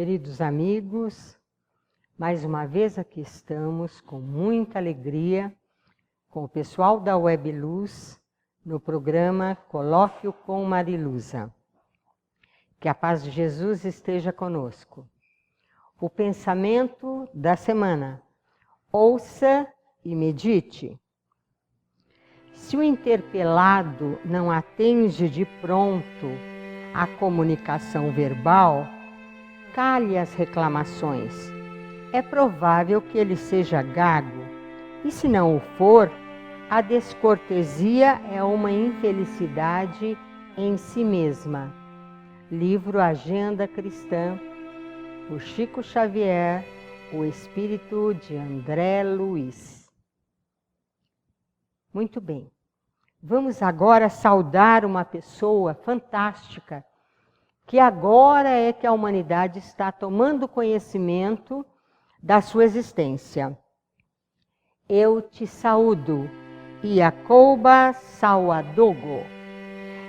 Queridos amigos, mais uma vez aqui estamos com muita alegria com o pessoal da Web Luz no programa Colóquio com Mariluza. Que a paz de Jesus esteja conosco. O pensamento da semana. Ouça e medite. Se o interpelado não atende de pronto à comunicação verbal, cale as reclamações. É provável que ele seja gago, e se não o for, a descortesia é uma infelicidade em si mesma. Livro Agenda Cristã, por Chico Xavier, o espírito de André Luiz. Muito bem, vamos agora saudar uma pessoa fantástica, que agora é que a humanidade está tomando conhecimento da sua existência. Eu te saúdo, Iacouba Sauadogo.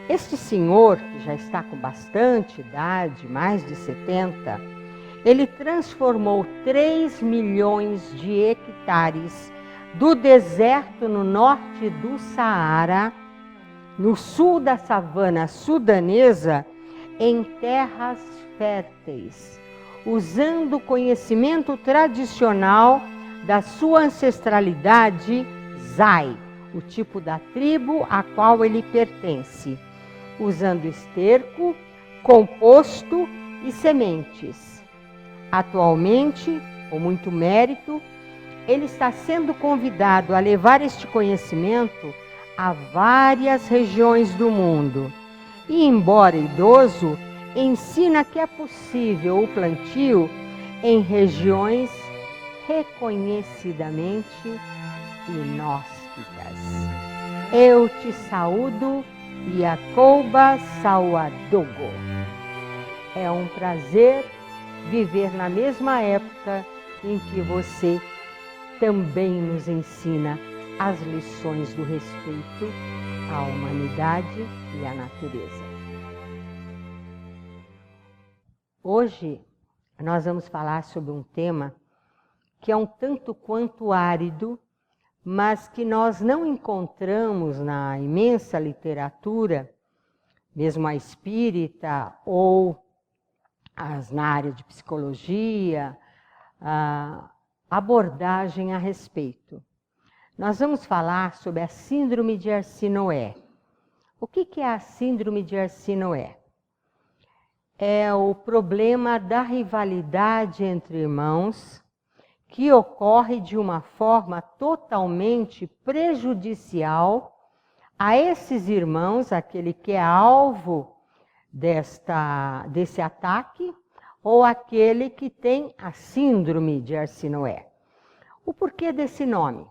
Este senhor, que já está com bastante idade, mais de 70, ele transformou 3 milhões de hectares do deserto no norte do Saara, no sul da savana sudanesa, em terras férteis, usando o conhecimento tradicional da sua ancestralidade Zai, o tipo da tribo a qual ele pertence, usando esterco, composto e sementes. Atualmente, com muito mérito, ele está sendo convidado a levar este conhecimento a várias regiões do mundo. E, embora idoso, ensina que é possível o plantio em regiões reconhecidamente inóspitas. Eu te saúdo, Iacouba Sauadogo. É um prazer viver na mesma época em que você também nos ensina as lições do respeito à humanidade e à natureza. Hoje nós vamos falar sobre um tema que é um tanto quanto árido, mas que nós não encontramos na imensa literatura, mesmo a espírita ou na área de psicologia, abordagem a respeito. Nós vamos falar sobre a síndrome de Arsinoé. O que é a síndrome de Arsinoé? É o problema da rivalidade entre irmãos que ocorre de uma forma totalmente prejudicial a esses irmãos, aquele que é alvo desse ataque, ou aquele que tem a síndrome de Arsinoé. O porquê desse nome?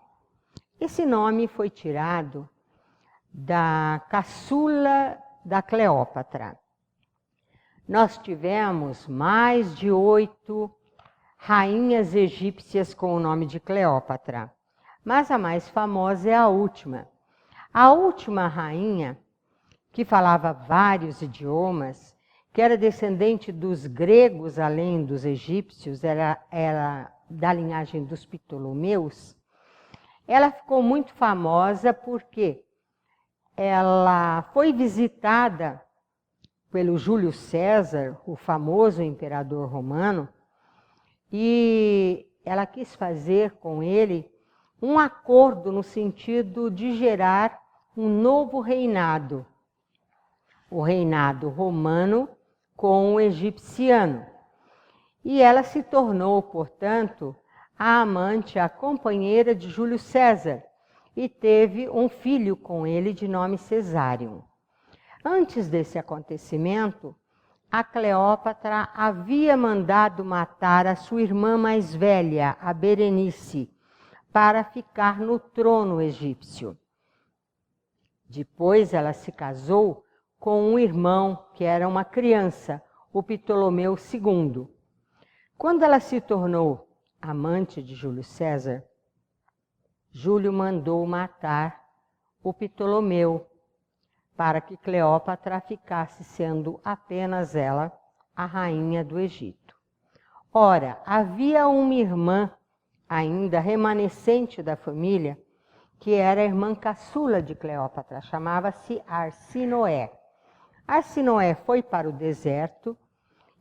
Esse nome foi tirado da caçula da Cleópatra. Nós tivemos mais de 8 rainhas egípcias com o nome de Cleópatra, mas a mais famosa é a última. A última rainha, que falava vários idiomas, que era descendente dos gregos além dos egípcios, era da linhagem dos Ptolomeus, ela ficou muito famosa porque ela foi visitada pelo Júlio César, o famoso imperador romano, e ela quis fazer com ele um acordo no sentido de gerar um novo reinado, o reinado romano com o egipciano. E ela se tornou, portanto, a amante, a companheira de Júlio César, e teve um filho com ele de nome Cesário. Antes desse acontecimento, a Cleópatra havia mandado matar a sua irmã mais velha, a Berenice, para ficar no trono egípcio. Depois ela se casou com um irmão que era uma criança, o Ptolomeu II. Quando ela se tornou amante de Júlio César, Júlio mandou matar o Ptolomeu, para que Cleópatra ficasse sendo apenas ela a rainha do Egito. Ora, havia uma irmã ainda remanescente da família, que era a irmã caçula de Cleópatra, chamava-se Arsinoé. Arsinoé foi para o deserto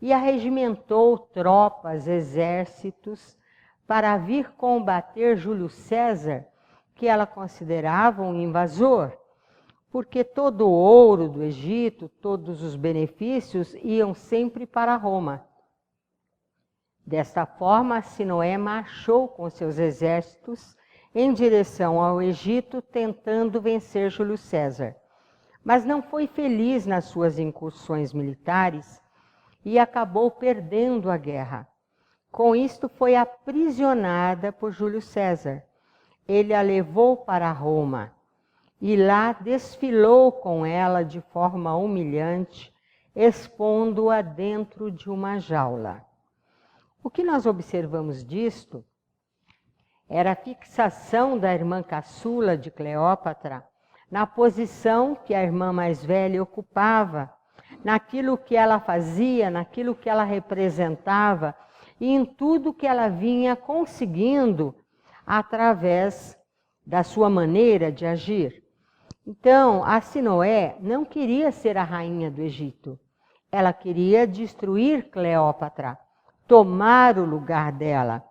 e arregimentou tropas, exércitos, para vir combater Júlio César, que ela considerava um invasor, porque todo o ouro do Egito, todos os benefícios iam sempre para Roma. Desta forma, Arsinoé marchou com seus exércitos em direção ao Egito, tentando vencer Júlio César. Mas não foi feliz nas suas incursões militares e acabou perdendo a guerra. Com isto, foi aprisionada por Júlio César. Ele a levou para Roma e lá desfilou com ela de forma humilhante, expondo-a dentro de uma jaula. O que nós observamos disto era a fixação da irmã caçula de Cleópatra na posição que a irmã mais velha ocupava, naquilo que ela fazia, naquilo que ela representava e em tudo que ela vinha conseguindo através da sua maneira de agir. Então, Arsinoé não queria ser a rainha do Egito. Ela queria destruir Cleópatra, tomar o lugar dela.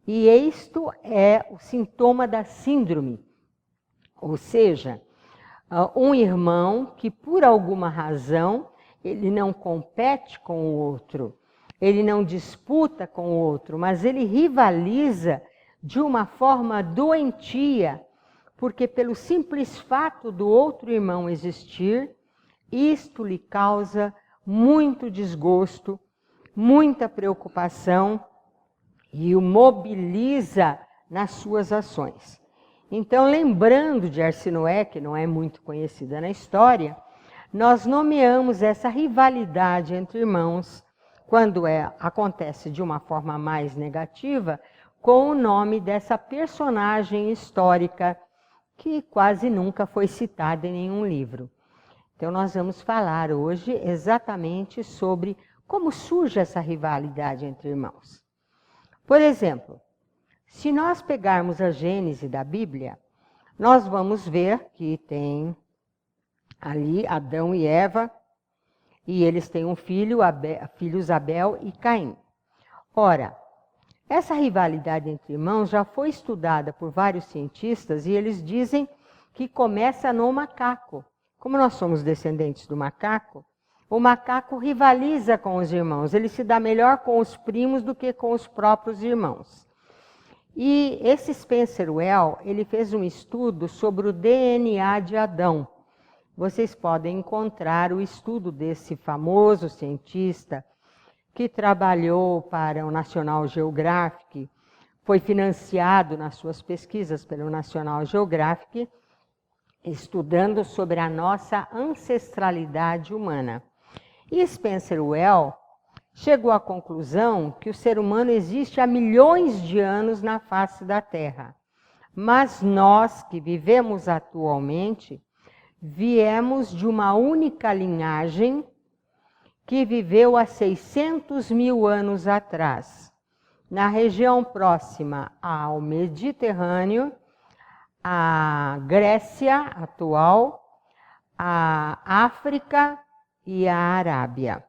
E isto é o sintoma da síndrome. Ou seja, um irmão que por alguma razão ele não compete com o outro, ele não disputa com o outro, mas ele rivaliza de uma forma doentia, porque pelo simples fato do outro irmão existir, isto lhe causa muito desgosto, muita preocupação e o mobiliza nas suas ações. Então, lembrando de Arsinoé, que não é muito conhecida na história, nós nomeamos essa rivalidade entre irmãos, quando acontece de uma forma mais negativa, com o nome dessa personagem histórica que quase nunca foi citada em nenhum livro. Então, nós vamos falar hoje exatamente sobre como surge essa rivalidade entre irmãos. Por exemplo, se nós pegarmos a Gênese da Bíblia, nós vamos ver que tem ali Adão e Eva, e eles têm um filho, filhos Abel e Caim. Ora, essa rivalidade entre irmãos já foi estudada por vários cientistas e eles dizem que começa no macaco. Como nós somos descendentes do macaco, o macaco rivaliza com os irmãos, ele se dá melhor com os primos do que com os próprios irmãos. E esse Spencer Well, ele fez um estudo sobre o DNA de Adão. Vocês podem encontrar o estudo desse famoso cientista que trabalhou para o National Geographic, foi financiado nas suas pesquisas pelo National Geographic, estudando sobre a nossa ancestralidade humana. E Spencer Well chegou à conclusão que o ser humano existe há milhões de anos na face da Terra. Mas nós, que vivemos atualmente, viemos de uma única linhagem que viveu há 600 mil anos atrás, na região próxima ao Mediterrâneo, à Grécia atual, à África e à Arábia.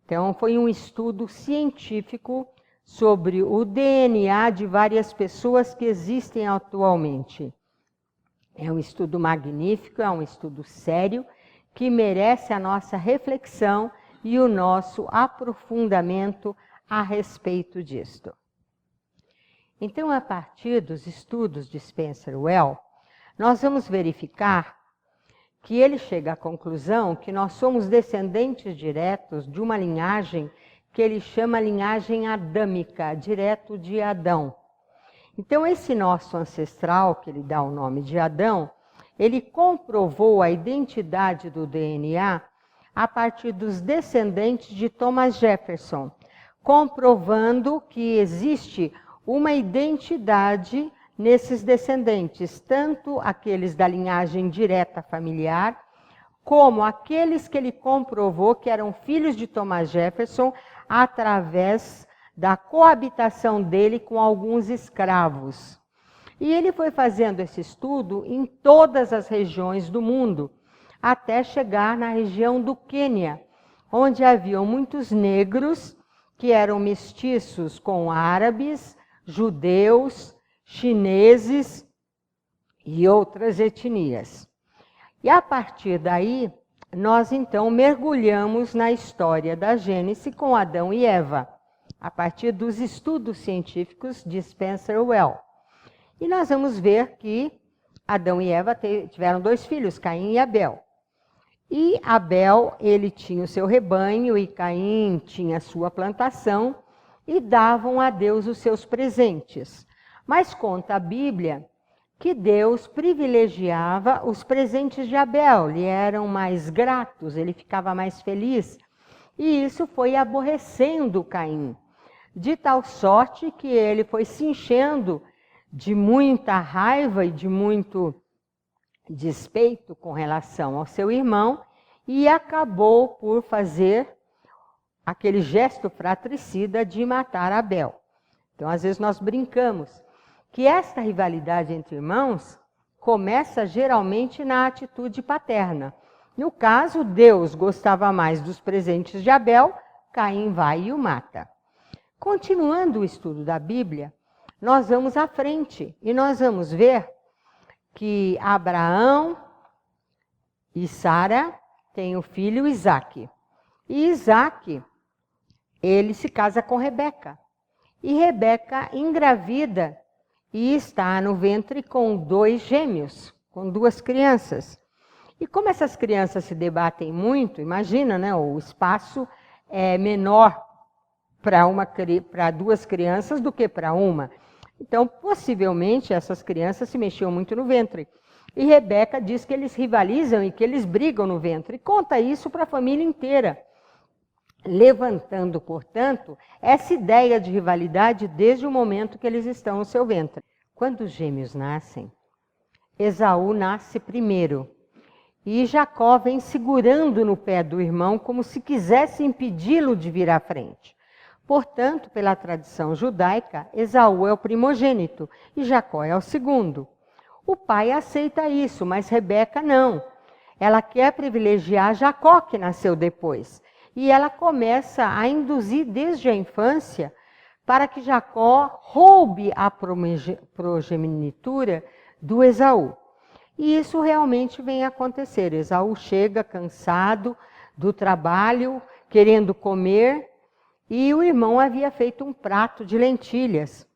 Então, foi um estudo científico sobre o DNA de várias pessoas que existem atualmente. É um estudo magnífico, é um estudo sério, que merece a nossa reflexão e o nosso aprofundamento a respeito disto. Então, a partir dos estudos de Spencer Well, nós vamos verificar que ele chega à conclusão que nós somos descendentes diretos de uma linhagem que ele chama linhagem adâmica, direto de Adão. Então, esse nosso ancestral, que ele dá o nome de Adão, ele comprovou a identidade do DNA a partir dos descendentes de Thomas Jefferson, comprovando que existe uma identidade nesses descendentes, tanto aqueles da linhagem direta familiar, como aqueles que ele comprovou que eram filhos de Thomas Jefferson através da coabitação dele com alguns escravos. E ele foi fazendo esse estudo em todas as regiões do mundo, até chegar na região do Quênia, onde haviam muitos negros que eram mestiços com árabes, judeus, chineses e outras etnias. E a partir daí, nós então mergulhamos na história da Gênese com Adão e Eva, a partir dos estudos científicos de Spencer Well. E nós vamos ver que Adão e Eva tiveram 2 filhos, Caim e Abel. E Abel, ele tinha o seu rebanho e Caim tinha a sua plantação e davam a Deus os seus presentes. Mas conta a Bíblia que Deus privilegiava os presentes de Abel, lhe eram mais gratos, ele ficava mais feliz. E isso foi aborrecendo Caim, de tal sorte que ele foi se enchendo de muita raiva e de muito despeito com relação ao seu irmão e acabou por fazer aquele gesto fratricida de matar Abel. Então, às vezes nós brincamos que esta rivalidade entre irmãos começa geralmente na atitude paterna. No caso, Deus gostava mais dos presentes de Abel, Caim vai e o mata. Continuando o estudo da Bíblia, nós vamos à frente e nós vamos ver que Abraão e Sara têm o filho Isaque. E Isaque, ele se casa com Rebeca. E Rebeca engravida e está no ventre com 2 gêmeos, com 2 crianças. E como essas crianças se debatem muito, imagina, né, o espaço é menor para 2 crianças do que para uma. Então, possivelmente, essas crianças se mexiam muito no ventre. E Rebeca diz que eles rivalizam e que eles brigam no ventre. E conta isso para a família inteira, levantando, portanto, essa ideia de rivalidade desde o momento que eles estão no seu ventre. Quando os gêmeos nascem, Esaú nasce primeiro. E Jacó vem segurando no pé do irmão como se quisesse impedi-lo de vir à frente. Portanto, pela tradição judaica, Esaú é o primogênito e Jacó é o segundo. O pai aceita isso, mas Rebeca não. Ela quer privilegiar Jacó, que nasceu depois. E ela começa a induzir desde a infância para que Jacó roube a progenitura do Esaú. E isso realmente vem acontecer. Esaú chega cansado do trabalho, querendo comer, e o irmão havia feito um prato de lentilhas.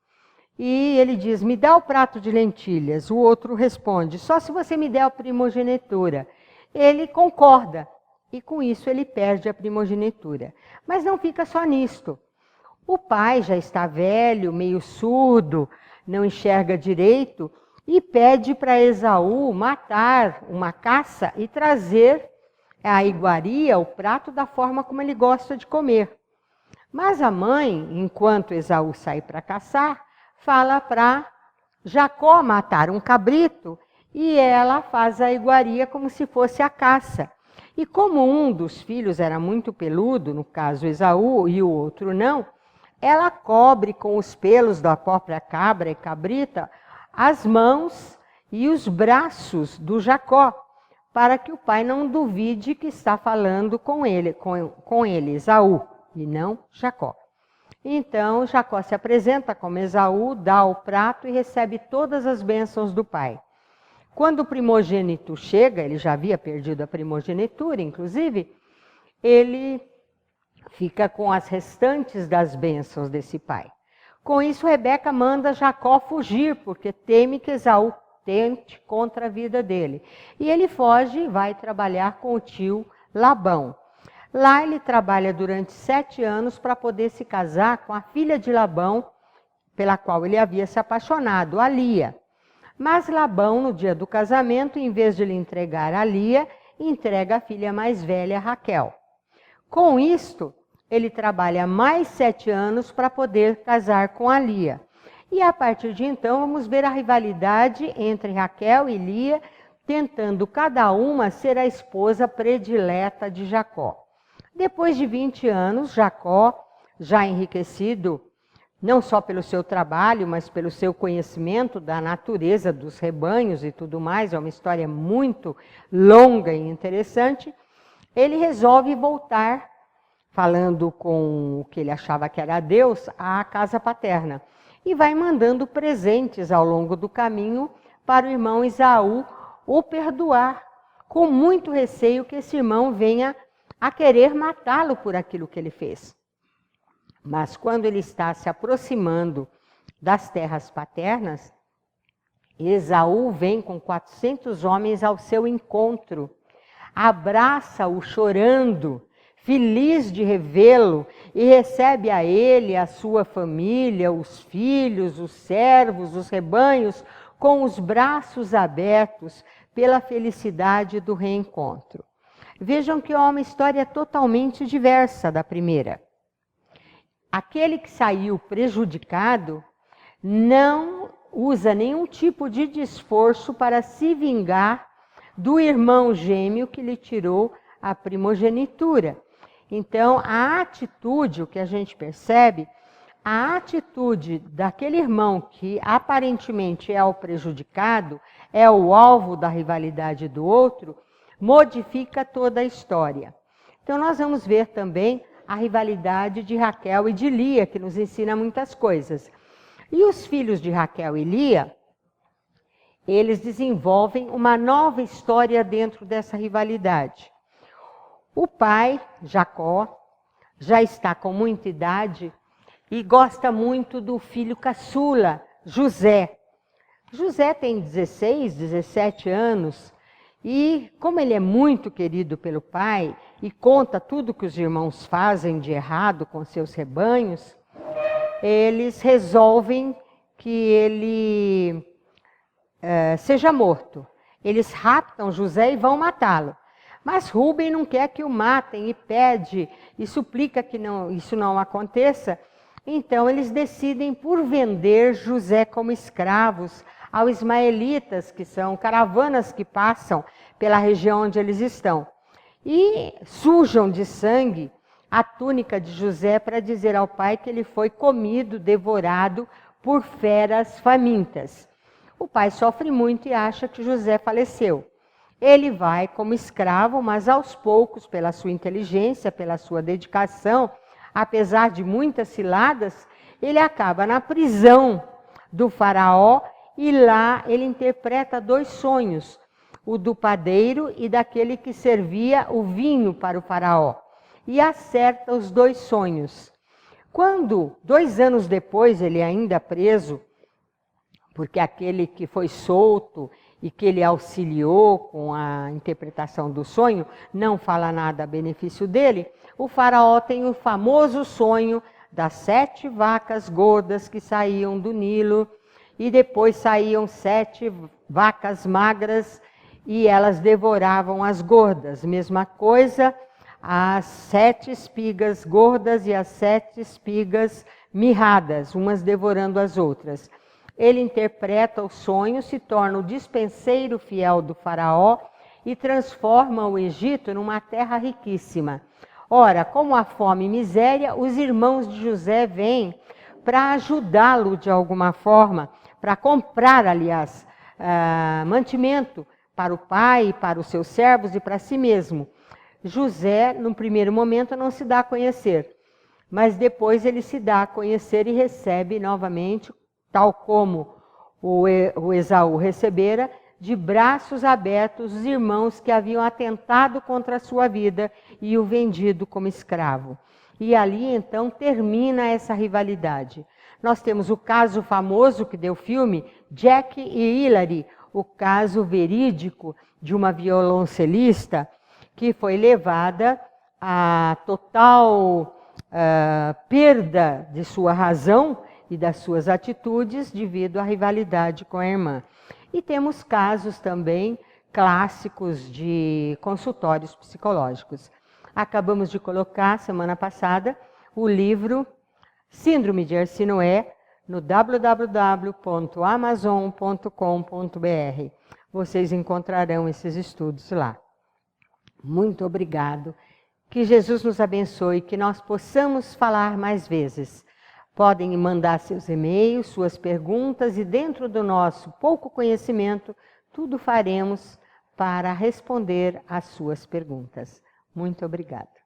E ele diz, me dá o prato de lentilhas. O outro responde, só se você me der a primogenitura. Ele concorda, e com isso ele perde a primogenitura. Mas não fica só nisto. O pai já está velho, meio surdo, não enxerga direito, e pede para Esaú matar uma caça e trazer a iguaria, o prato, da forma como ele gosta de comer. Mas a mãe, enquanto Esaú sai para caçar, fala para Jacó matar um cabrito e ela faz a iguaria como se fosse a caça. E como um dos filhos era muito peludo, no caso Esaú, e o outro não, ela cobre com os pelos da própria cabra e cabrita as mãos e os braços do Jacó, para que o pai não duvide que está falando com ele, Esaú, e não Jacó. Então, Jacó se apresenta como Esaú, dá o prato e recebe todas as bênçãos do pai. Quando o primogênito chega, ele já havia perdido a primogenitura, inclusive, ele fica com as restantes das bênçãos desse pai. Com isso, Rebeca manda Jacó fugir, porque teme que Esaú tente contra a vida dele. E ele foge e vai trabalhar com o tio Labão. Lá ele trabalha durante 7 anos para poder se casar com a filha de Labão, pela qual ele havia se apaixonado, a Lia. Mas Labão, no dia do casamento, em vez de lhe entregar a Lia, entrega a filha mais velha, Raquel. Com isto, ele trabalha mais 7 anos para poder casar com a Lia. E a partir de então, vamos ver a rivalidade entre Raquel e Lia, tentando cada uma ser a esposa predileta de Jacó. Depois de 20 anos, Jacó, já enriquecido não só pelo seu trabalho, mas pelo seu conhecimento da natureza dos rebanhos e tudo mais, é uma história muito longa e interessante, ele resolve voltar, falando com o que ele achava que era Deus, à casa paterna. E vai mandando presentes ao longo do caminho para o irmão Esaú o perdoar, com muito receio que esse irmão venha a querer matá-lo por aquilo que ele fez. Mas quando ele está se aproximando das terras paternas, Esaú vem com 400 homens ao seu encontro, abraça-o chorando, feliz de revê-lo, e recebe a ele, a sua família, os filhos, os servos, os rebanhos, com os braços abertos pela felicidade do reencontro. Vejam que é uma história totalmente diversa da primeira. Aquele que saiu prejudicado não usa nenhum tipo de esforço para se vingar do irmão gêmeo que lhe tirou a primogenitura. Então, a atitude, o que a gente percebe, a atitude daquele irmão que aparentemente é o prejudicado, é o alvo da rivalidade do outro, modifica toda a história. Então, nós vamos ver também a rivalidade de Raquel e de Lia, que nos ensina muitas coisas. E os filhos de Raquel e Lia, eles desenvolvem uma nova história dentro dessa rivalidade. O pai, Jacó, já está com muita idade e gosta muito do filho caçula, José. José tem 16, 17 anos e, como ele é muito querido pelo pai e conta tudo que os irmãos fazem de errado com seus rebanhos, eles resolvem que ele seja morto. Eles raptam José e vão matá-lo. Mas Rúben não quer que o matem e pede e suplica que isso não aconteça. Então eles decidem por vender José como escravos aos ismaelitas, que são caravanas que passam pela região onde eles estão. E sujam de sangue a túnica de José para dizer ao pai que ele foi comido, devorado por feras famintas. O pai sofre muito e acha que José faleceu. Ele vai como escravo, mas aos poucos, pela sua inteligência, pela sua dedicação, apesar de muitas ciladas, ele acaba na prisão do faraó e lá ele interpreta 2 sonhos, o do padeiro e daquele que servia o vinho para o faraó, e acerta os 2 sonhos. Quando, 2 anos depois, ele ainda preso, porque aquele que foi solto e que ele auxiliou com a interpretação do sonho, não fala nada a benefício dele, o faraó tem o famoso sonho das 7 vacas gordas que saíam do Nilo, e depois saíam 7 vacas magras e elas devoravam as gordas. Mesma coisa, as 7 espigas gordas e as 7 espigas mirradas, umas devorando as outras. Ele interpreta o sonho, se torna o dispenseiro fiel do faraó e transforma o Egito numa terra riquíssima. Ora, como há fome e miséria, os irmãos de José vêm para ajudá-lo de alguma forma, para comprar, aliás, mantimento para o pai, para os seus servos e para si mesmo. José, no primeiro momento, não se dá a conhecer, mas depois ele se dá a conhecer e recebe novamente, tal como o Esaú recebera, de braços abertos os irmãos que haviam atentado contra a sua vida e o vendido como escravo. E ali então termina essa rivalidade. Nós temos o caso famoso que deu filme, Jack e Hilary, o caso verídico de uma violoncelista que foi levada à total perda de sua razão e das suas atitudes devido à rivalidade com a irmã. E temos casos também clássicos de consultórios psicológicos. Acabamos de colocar, semana passada, o livro Síndrome de Arsinoé no www.amazon.com.br. Vocês encontrarão esses estudos lá. Muito obrigado. Que Jesus nos abençoe, que nós possamos falar mais vezes, Podem mandar seus e-mails, suas perguntas e dentro do nosso pouco conhecimento, tudo faremos para responder às suas perguntas. Muito obrigada.